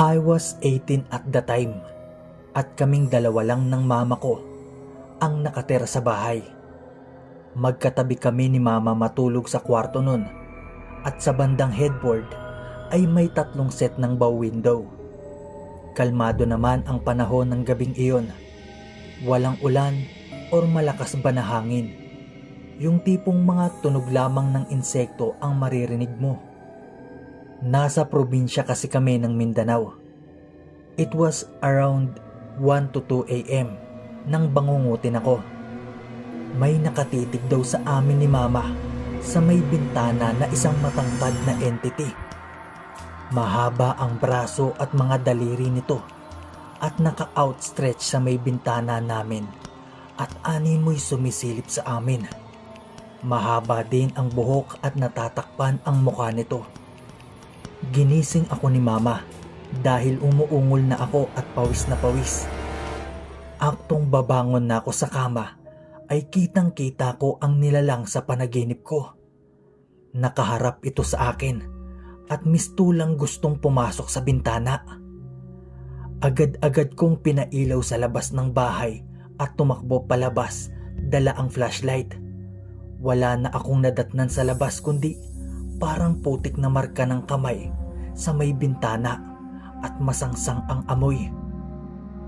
I was 18 at the time at kaming dalawa lang ng mama ko ang nakatira sa bahay. Magkatabi kami ni mama matulog sa kwarto nun at sa bandang headboard ay may 3 set ng bow window. Kalmado naman ang panahon ng gabing iyon. Walang ulan or malakas ba na hangin. Yung tipong mga tunog lamang ng insekto ang maririnig mo. Nasa probinsya kasi kami ng Mindanao. It was around 1 to 2 a.m. nang bangungutin ako. May nakatitig daw sa amin ni mama sa may bintana na isang matangkad na entity. Mahaba ang braso at mga daliri nito at naka-outstretch sa may bintana namin at animoy sumisilip sa amin. Mahaba din ang buhok at natatakpan ang mukha nito. Ginising ako ni mama dahil umuungol na ako at pawis na pawis. Aktong babangon na ako sa kama ay kitang-kita ko ang nilalang sa panaginip ko. Nakaharap ito sa akin at mistulang gustong pumasok sa bintana. Agad-agad kong pinailaw sa labas ng bahay at tumakbo palabas, dala ang flashlight. Wala na akong nadatnan sa labas kundi parang putik na marka ng kamay sa may bintana at masangsang ang amoy.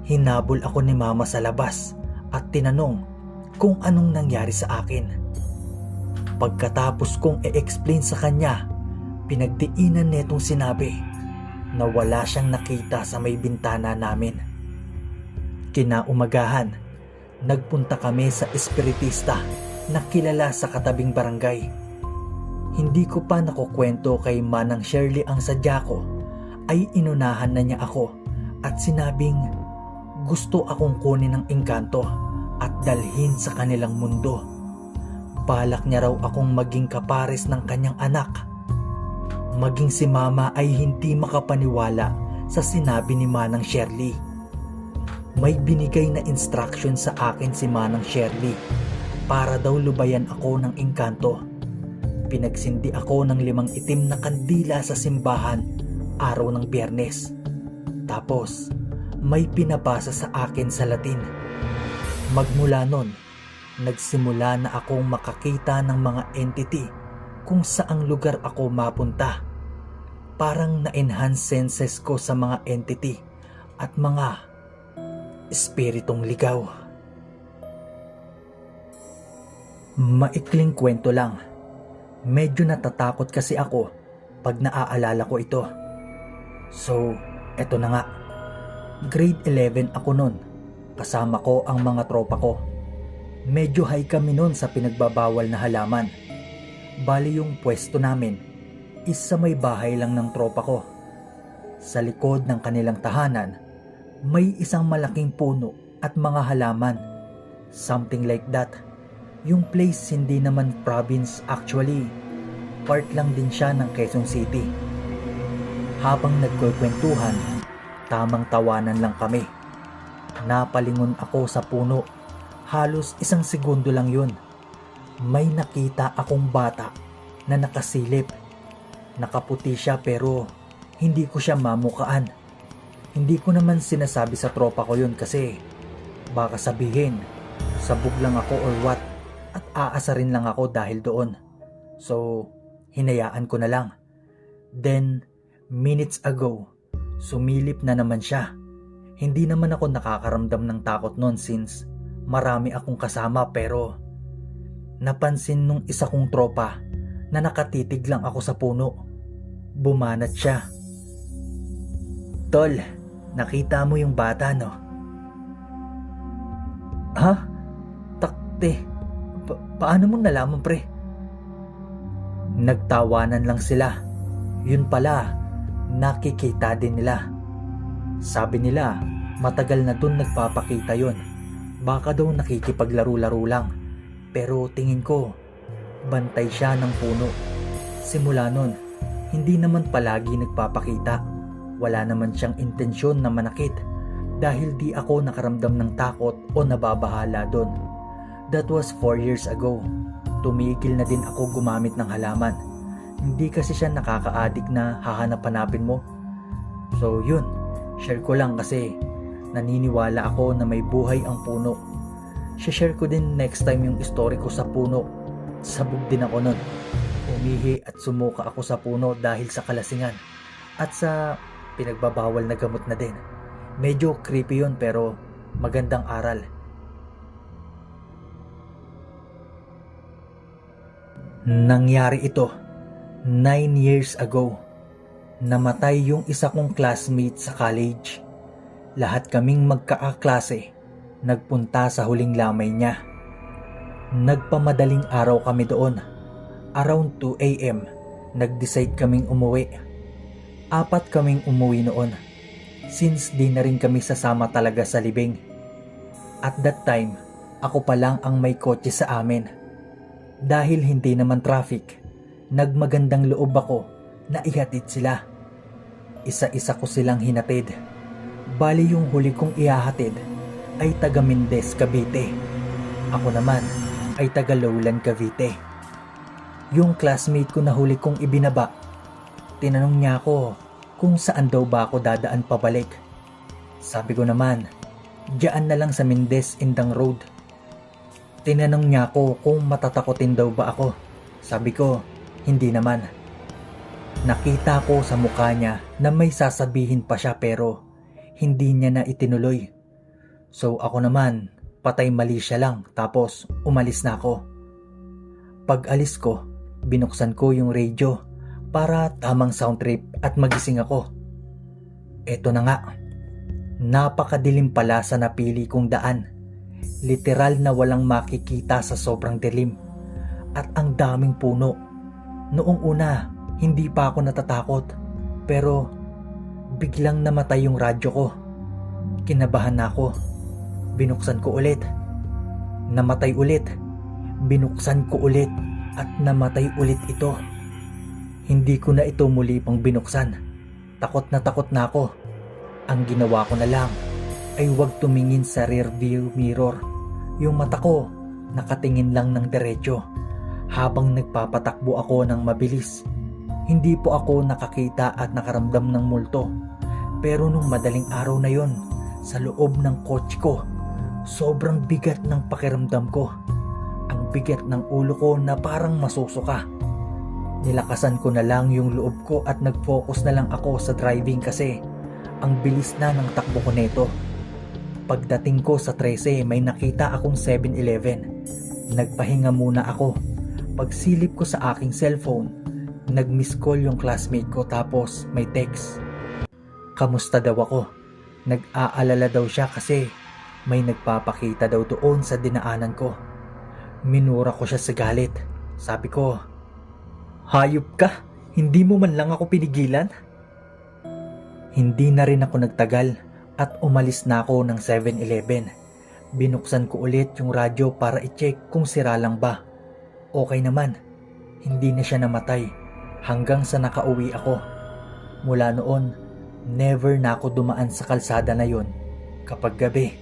Hinabol ako ni mama sa labas at tinanong kung anong nangyari sa akin. Pagkatapos kong i-explain sa kanya, pinagdiinan netong sinabi na wala siyang nakita sa may bintana namin. Kinaumagahan, nagpunta kami sa espiritista na kilala sa katabing barangay. Hindi ko pa nakukwento kay Manang Shirley ang sadya ko ay inunahan na niya ako at sinabing gusto akong kunin ng engkanto at dalhin sa kanilang mundo. Balak niya raw akong maging kapares ng kanyang anak. Maging si mama ay hindi makapaniwala sa sinabi ni Manang Shirley. May binigay na instruction sa akin si Manang Shirley para daw lubayan ako ng engkanto. Pinagsindi ako ng 5 itim na kandila sa simbahan araw ng Biyernes. Tapos may pinabasa sa akin sa Latin. Magmula nun, nagsimula na akong makakita ng mga entity kung saang lugar ako mapunta. Parang na-enhance senses ko sa mga entity at mga espiritong ligaw. Maikling kwento lang. Medyo natatakot kasi ako pag naaalala ko ito. So, eto na nga. Grade 11 ako nun. Kasama ko ang mga tropa ko. Medyo high kami nun sa pinagbabawal na halaman. Bali yung pwesto namin is sa may bahay lang ng tropa ko. Sa likod ng kanilang tahanan, may isang malaking puno at mga halaman. Something like that. Yung place hindi naman province, actually part lang din siya ng Quezon City. Habang nagkukwentuhan, tamang tawanan lang kami. Napalingon ako sa puno. Halos 1 segundo lang yun. May nakita akong bata na nakasilip. Nakaputi siya pero hindi ko siya mamukaan. Hindi ko naman sinasabi sa tropa ko yun kasi baka sabihin sabog lang ako or what at aasarin lang ako dahil doon. So, hinayaan ko na lang. Then, minutes ago, sumilip na naman siya. Hindi naman ako nakakaramdam ng takot noon since marami akong kasama pero napansin nung isa kong tropa na nakatitig lang ako sa puno. Bumanat siya. "Tol, nakita mo yung bata, no?" "Ha? Takte, paano mong nalaman, pre?" Nagtawanan lang sila. Yun pala, nakikita din nila. Sabi nila, matagal na dun nagpapakita yun. Baka daw nakikipaglaro-laro lang. Pero tingin ko, bantay siya ng puno. Simula nun, hindi naman palagi nagpapakita. Wala naman siyang intensyon na manakit dahil di ako nakaramdam ng takot o nababahala dun. That was 4 years ago. Tumigil na din ako gumamit ng halaman. Hindi kasi siya nakaka-addict na hahanap-hanapin mo. So yun, Share ko lang kasi naniniwala ako na may buhay ang puno. Share ko din next time yung story ko sa puno. Sabog din ako nun. Umihi at sumuka ako sa puno dahil sa kalasingan at sa pinagbabawal na gamot na din. Medyo creepy yun pero magandang aral. Nangyari ito 9 years ago. Namatay yung isa kong classmate sa college. Lahat kaming magkakaklase nagpunta sa huling lamay niya. Nagpamadaling araw kami doon. Around 2 a.m. nag-decide kaming umuwi. 4 kaming umuwi noon since di na rin kami sasama talaga sa libing. At that time, ako pa lang ang may kotse sa amin. Dahil hindi naman traffic, nagmagandang loob ako na ihatid sila. Isa-isa ko silang hinatid. Bali yung huli kong ihahatid ay taga Mendez, Cavite. Ako naman ay taga Lowland, Cavite. Yung classmate ko na huli kong ibinaba, tinanong niya ako kung saan daw ba ako dadaan pabalik. Sabi ko naman, diyan na lang sa Mendez Indang Road. Tinanong niya ako kung matatakotin daw ba ako. Sabi ko, hindi naman. Nakita ko sa mukha niya na may sasabihin pa siya pero hindi niya na itinuloy. So ako naman, patay mali siya lang tapos umalis na ako. Pag alis ko, binuksan ko yung radio para tamang sound trip at magising ako. Eto na nga, napakadilim pala sa napili kong daan. Literal na walang makikita sa sobrang dilim at ang daming puno. Noong una, hindi pa ako natatakot pero biglang namatay yung radyo ko. Kinabahan na ako. Binuksan ko ulit. Namatay ulit. Binuksan ko ulit at namatay ulit ito. Hindi ko na ito muli pang binuksan. Takot na ako. Ang ginawa ko na lang ay huwag tumingin sa rear view mirror. Yung mata ko nakatingin lang ng diretso habang nagpapatakbo ako ng mabilis. Hindi po ako nakakita at nakaramdam ng multo. Pero nung madaling araw na yon, sa loob ng kotse ko, sobrang bigat ng pakiramdam ko. Ang bigat ng ulo ko na parang masusuka. Nilakasan ko na lang yung loob ko at nag-focus na lang ako sa driving kasi ang bilis na ng takbo ko neto. Pagdating ko sa 13, may nakita akong 7-Eleven. Nagpahinga muna ako. Pagsilip ko sa aking cellphone, nag-miss call yung classmate ko tapos may text. Kamusta daw ako? Nag-aalala daw siya kasi may nagpapakita daw doon sa dinaanan ko. Minura ko siya sa galit. Sabi ko, hayop ka? Hindi mo man lang ako pinigilan? Hindi na rin ako nagtagal at umalis na ako ng 7-Eleven. Binuksan ko ulit yung radyo para i-check kung sira lang ba. Okay naman. Hindi na siya namatay hanggang sa nakauwi ako. Mula noon, never na ako dumaan sa kalsada na yon kapag gabi.